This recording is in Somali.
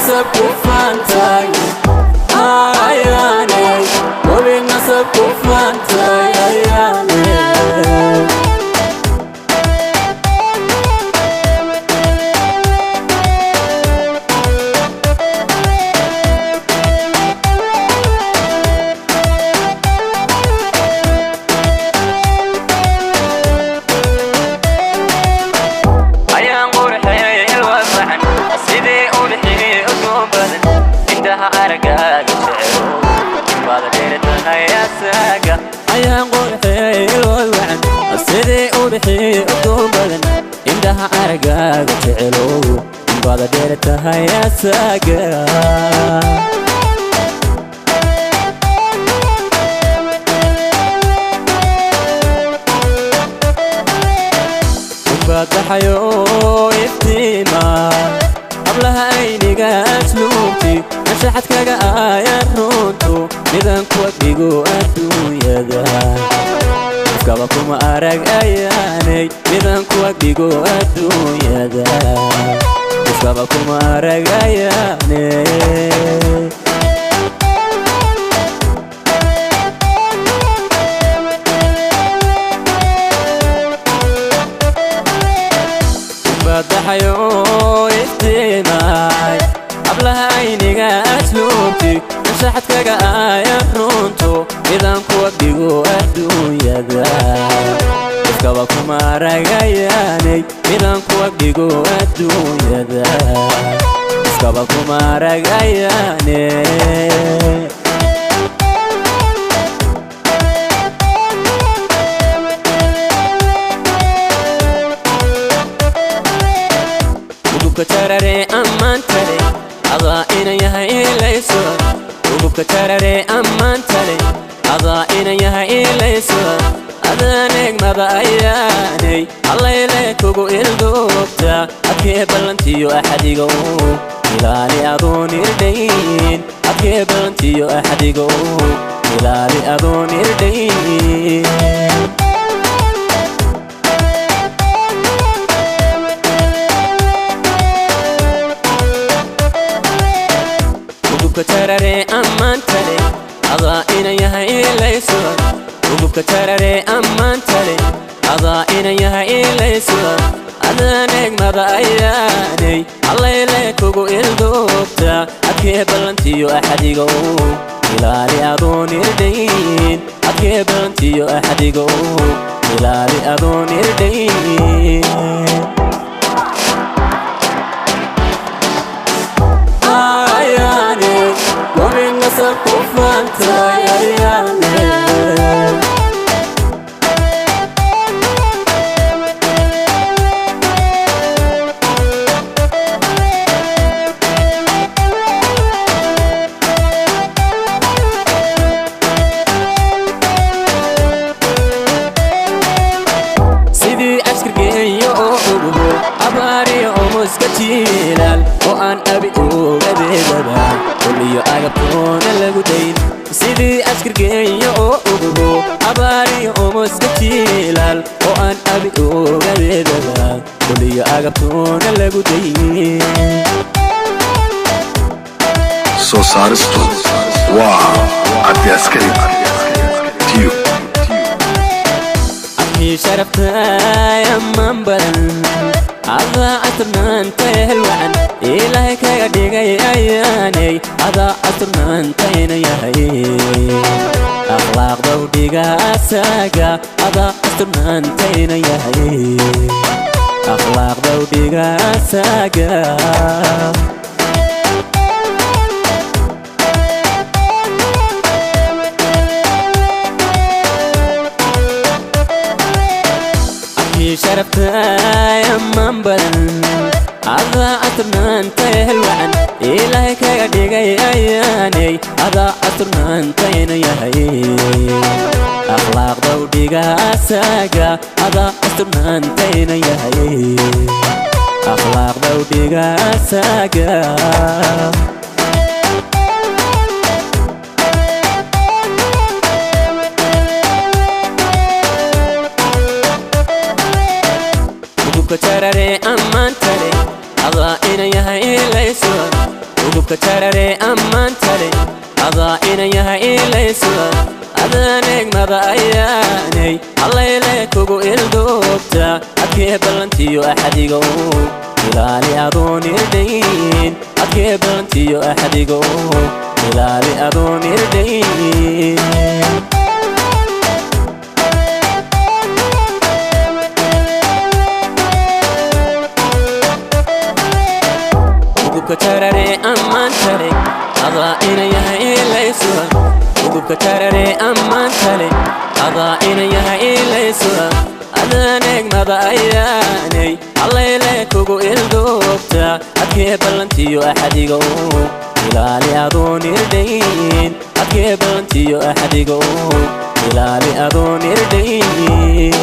nasab ku faantay ayaane gobi nasab ku faantay ayaane ayaan qurxay ilwaan sidii u bixi ugu badan indhaha aragaaga jecelo bada dheer tahay asaga badaxayo iftiima qablaha ayniga asluubti nashaxadkaga ayaan runtu midaan kuwa dhigo adduunyada iskaba kuma arag ayaanay midaan kuwa dhigo adduunyada iskaba kuma arag ayaanay badaxayo iftiimay qablaha ayniga asluubti nashaxadkaga ayaan runtu midaan kuwa dhigo adduunyada iskaba kuma arag ayaanay midaan kuwa dhigo adduunyada iskaba kuma arag ayaanay tarare amman tale ada ina yahay ilayso ugubka tarare amman tale ada ina yahay ilayso adaneeg maba ayaanay allayle kugu ildoobta adkee ballantiyo axadigo ilaali adoon irdhayn adkee ballantiyo axadigo ilaali adoon irdhayn tarare amman tale ada ina yahay ilayso ugubka tarare amman tale ada ina yahay ilayso adaneeg maba ayaanay allayle kugu ildoobta adkee ballantiyo axadigo ilaali adoon irdhayn adkee ballantiyo axadigo ilaali adoon irdhayn nasab ku faantay ayaane sidii askirgeeyo oo ugu abaariyo oo muska jiilal oo aan abi uga beedaba kulliyo agabtoona lagu dayn sidii askirgeeyo oo ugu abaariyo oo muska jiilal oo aan abi uga beedaba kulliyo agabtoona lagu dayn soo saaristu waa cabdi askari tiyo شرفتاي أمان بدن هذا عطرنا انت الوعن إلهي كيديغي أياني هذا عطرنا انت ينيهي أخلاق دوديغا أساقا هذا عطرنا انت ينيهي أخلاق دوديغا أساقا شرفتاي أمان بدن هذا عطرنا انت الوعن إلهي كيديغي أياني هذا عطرنا انت ينيهي أخلاق دوديغا أساقا هذا عطرنا انت ينيهي أخلاق دوديغا أساقا tarare amman tale ada ina yahay ilayso كترري أمان تلي أضاعنا يا إليسوا أذانك مضاياني الله إليك وقو إلدوبتا أكيب لنتيو أحد يقوم إلالي أظن يردين أكيب لنتيو أحد يقوم إلالي أظن يردين كترري أمان تلي أضاعنا يا إليسوا كترري أمان تلي أضاعنا يا إليسوا أذانك مضاياني الله إليك وقو إلدوبتا أكيب لنتيو أحد يقوم إلالي أظن يردين أكيب لنتيو أحد يقوم إلالي أظن يردين